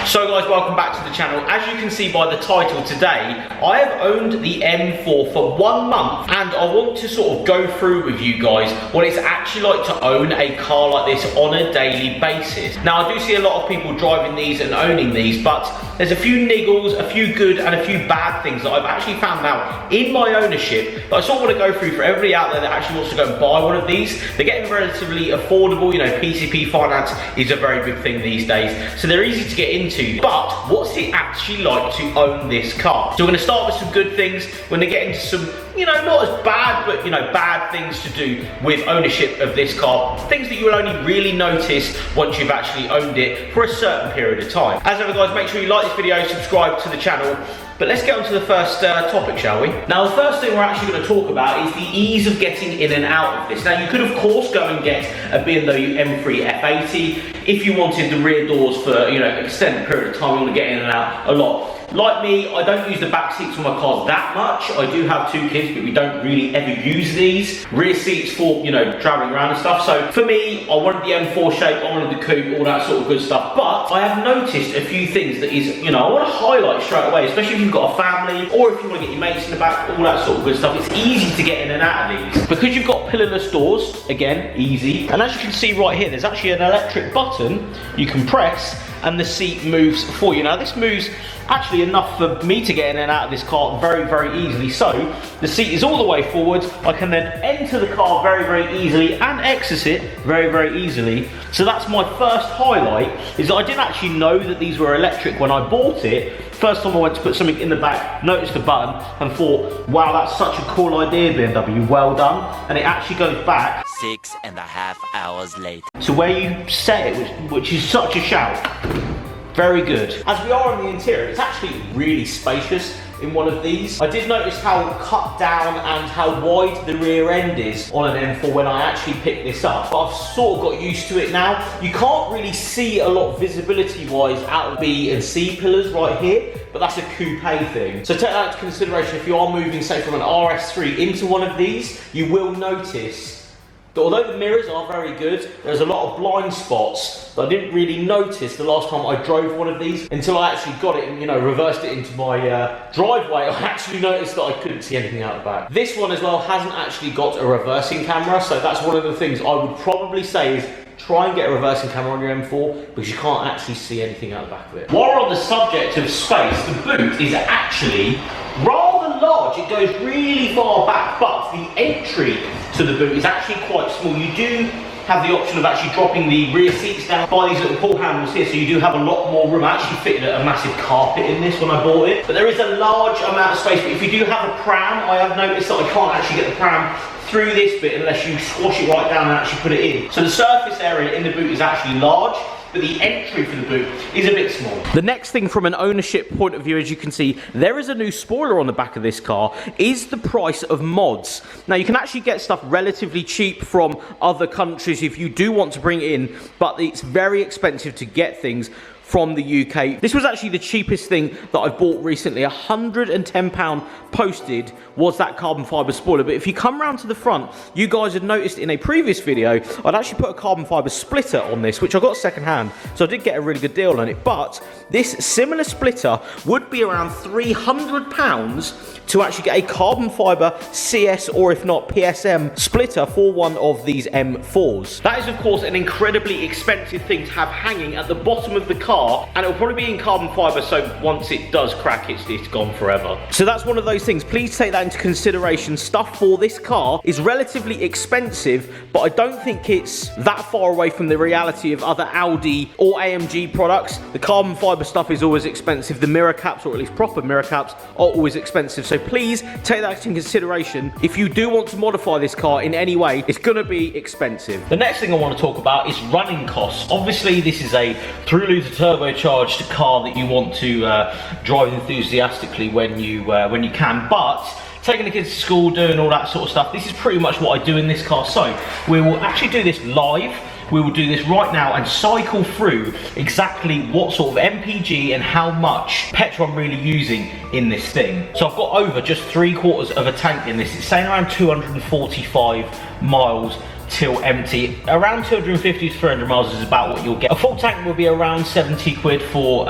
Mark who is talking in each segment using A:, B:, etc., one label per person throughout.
A: So guys, welcome back to the channel. As you can see by the title today, I have owned the M4 for 1 month and I want to sort of go through with you guys what it's actually like to own a car like this on a daily basis. Now I do see a lot of people driving these and owning these, but there's a few niggles, a few good and a few bad things that I've actually found out in my ownership that I sort of want to go through for everybody out there that actually wants to go and buy one of these. They're getting relatively affordable, you know, PCP finance is a very big thing these days, so they're easy to get into. But what's it actually like to own this car? So we're going to start with some good things. We're going to get into some, you know, not as bad, but you know, bad things to do with ownership of this car. Things that you will only really notice once you've actually owned it for a certain period of time. As ever guys, make sure you like this video, subscribe to the channel. But let's get on to the first topic, shall we? Now the first thing we're actually going to talk about is the ease of getting in and out of this. Now you could of course go and get a BMW M3 F80 if you wanted the rear doors for, you know, an extended period of time. You want to get in and out a lot. Like me, I don't use the back seats for my cars that much. I do have 2 kids, but we don't really ever use these. Rear seats for, you know, traveling around and stuff. So for me, I wanted the M4 shape, I wanted the coupe, all that sort of good stuff. But I have noticed a few things that is, you know, I want to highlight straight away, especially if you've got a family or if you want to get your mates in the back, all that sort of good stuff. It's easy to get in and out of these. Because you've got pillarless doors, again, easy. And as you can see right here, there's actually an electric button you can press and the seat moves for you. Now this moves actually enough for me to get in and out of this car very, very easily. So the seat is all the way forward. I can then enter the car very, very easily and exit it very, very easily. So that's my first highlight, is that I didn't actually know that these were electric when I bought it. First time I went to put something in the back, noticed the button and thought, wow, that's such a cool idea, BMW, well done. And it actually goes back
B: 6.5 hours later
A: to where you set it, which is such a shout. Very good. As we are in the interior, it's actually really spacious in one of these. I did notice how cut down and how wide the rear end is on an M4 when I actually picked this up. But I've sort of got used to it now. You can't really see a lot visibility wise out of B and C pillars right here, but that's a coupe thing. So take that into consideration if you are moving, say, from an RS3 into one of these, you will notice that although the mirrors are very good, there's a lot of blind spots that I didn't really notice the last time I drove one of these until I actually got it and, you know, reversed it into my driveway. I actually noticed that I couldn't see anything out the back. This one as well hasn't actually got a reversing camera, so that's one of the things I would probably say is try and get a reversing camera on your M4 because you can't actually see anything out the back of it. While we're on the subject of space, the boot is actually rather large. It goes really far back, but the entry to the boot is actually quite small. You do have the option of actually dropping the rear seats down by these little pull handles here, so you do have a lot more room. I actually fitted a massive carpet in this when I bought it, but there is a large amount of space. But if you do have a pram, I have noticed that I can't actually get the pram through this bit unless you squash it right down and actually put it in. So the surface area in the boot is actually large, but the entry for the boot is a bit small. The next thing from an ownership point of view, as you can see, there is a new spoiler on the back of this car, is the price of mods. Now you can actually get stuff relatively cheap from other countries if you do want to bring it in, but it's very expensive to get things from the UK. This was actually the cheapest thing that I've bought recently. £110 posted was that carbon fibre spoiler. But if you come around to the front, you guys had noticed in a previous video, I'd actually put a carbon fibre splitter on this, which I got second hand. So I did get a really good deal on it. But this similar splitter would be around £300 to actually get a carbon fibre CS or if not PSM splitter for one of these M4s. That is of course an incredibly expensive thing to have hanging at the bottom of the car, and it'll probably be in carbon fibre, so once it does crack, it's gone forever. So that's one of those things. Please take that into consideration. Stuff for this car is relatively expensive, but I don't think it's that far away from the reality of other Audi or AMG products. The carbon fibre stuff is always expensive. The mirror caps, or at least proper mirror caps, are always expensive. So please take that into consideration. If you do want to modify this car in any way, it's going to be expensive. The next thing I want to talk about is running costs. Obviously, this is a 3-litre turbocharged car that you want to drive enthusiastically when you can, but taking the kids to school, doing all that sort of stuff, this is pretty much what I do in this car. So we will actually do this live. We will do this right now and cycle through exactly what sort of MPG and how much petrol I'm really using in this thing. So I've got over just 3/4 of a tank in this. It's saying around 245 miles till empty. Around 250 to 300 miles is about what you'll get. A full tank will be around 70 quid for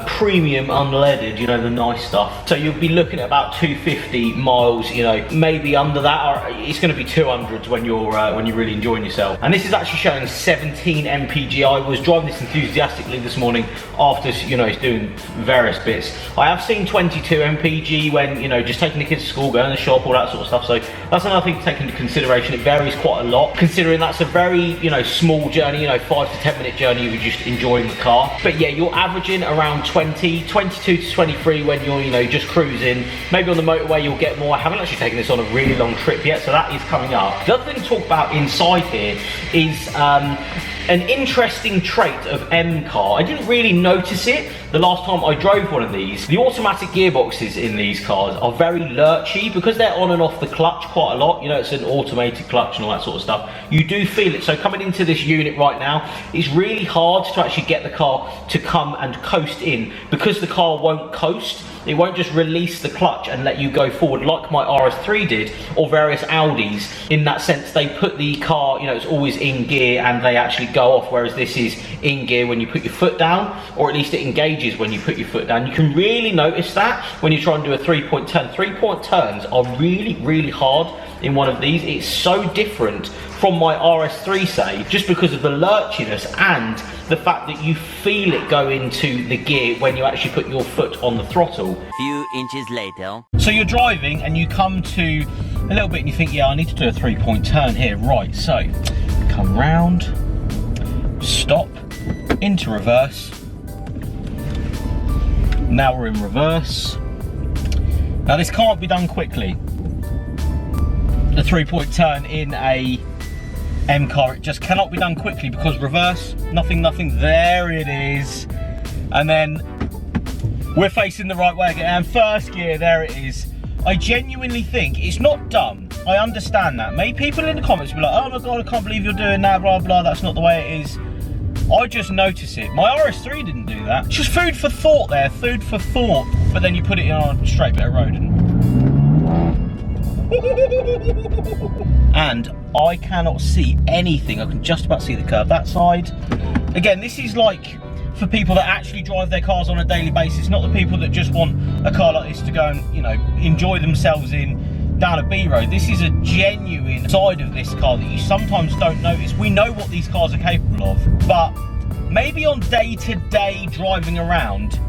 A: premium unleaded, you know, the nice stuff. So you'll be looking at about 250 miles, you know, maybe under that, or it's going to be 200s when you're really enjoying yourself. And this is actually showing 17 mpg. I was driving this enthusiastically this morning after, you know, doing various bits. I have seen 22 mpg when, you know, just taking the kids to school, going to the shop, all that sort of stuff. So that's another thing to take into consideration. It varies quite a lot, considering that's a very, you know, small journey, you know, 5 to 10 minute journey of just enjoying the car. But yeah, you're averaging around 22 to 23 when you're, you know, just cruising. Maybe on the motorway you'll get more. I haven't actually taken this on a really long trip yet, so that is coming up. The other thing to talk about inside here is an interesting trait of M car. I didn't really notice it the last time I drove one of these. The automatic gearboxes in these cars are very lurchy because they're on and off the clutch quite a lot. You know, it's an automated clutch and all that sort of stuff. You do feel it. So coming into this unit right now, it's really hard to actually get the car to come and coast in because the car won't coast. It won't just release the clutch and let you go forward like my RS3 did, or various Audis. In that sense, they put the car, you know, it's always in gear and they actually go off, whereas this is in gear when you put your foot down, or at least it engages when you put your foot down. You can really notice that when you try and do a 3-point turn. 3-point turns are really, really hard in one of these. It's so different from my RS3, say, just because of the lurchiness and the fact that you feel it go into the gear when you actually put your foot on the throttle.
B: Few inches later.
A: So you're driving and you come to a little bit and you think, yeah, I need to do a 3-point turn here. Right, so come round, stop, into reverse. Now we're in reverse. Now this can't be done quickly. The 3-point turn in a M car, it just cannot be done quickly because reverse, nothing, there it is. And then we're facing the right way again, and first gear, there it is. I genuinely think it's not dumb. I understand that. Maybe people in the comments will be like, oh my God, I can't believe you're doing that, blah, blah, that's not the way it is. I just notice it. My RS3 didn't do that. It's just food for thought there, food for thought. But then you put it in on a straight bit of road and I cannot see anything. I can just about see the curve that side. Again, this is like for people that actually drive their cars on a daily basis, not the people that just want a car like this to go and, you know, enjoy themselves in down a B road. This is a genuine side of this car that you sometimes don't notice. We know what these cars are capable of, but maybe on day-to-day driving around,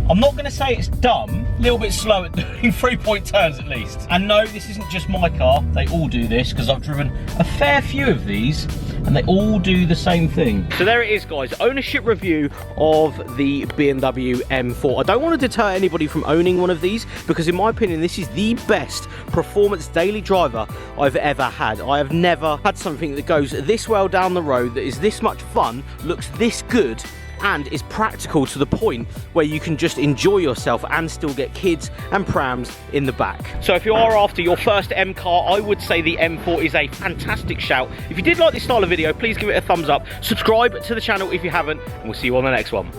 A: I'm not going to say it's dumb, a little bit slow at doing 3-point turns at least. And no, this isn't just my car, they all do this because I've driven a fair few of these and they all do the same thing. So there it is, guys, ownership review of the BMW M4. I don't want to deter anybody from owning one of these because in my opinion this is the best performance daily driver I've ever had. I have never had something that goes this well down the road, that is this much fun, looks this good, and is practical to the point where you can just enjoy yourself and still get kids and prams in the back. So if you are after your first M car, I would say the M4 is a fantastic shout. If you did like this style of video, please give it a thumbs up, subscribe to the channel if you haven't, and we'll see you on the next one.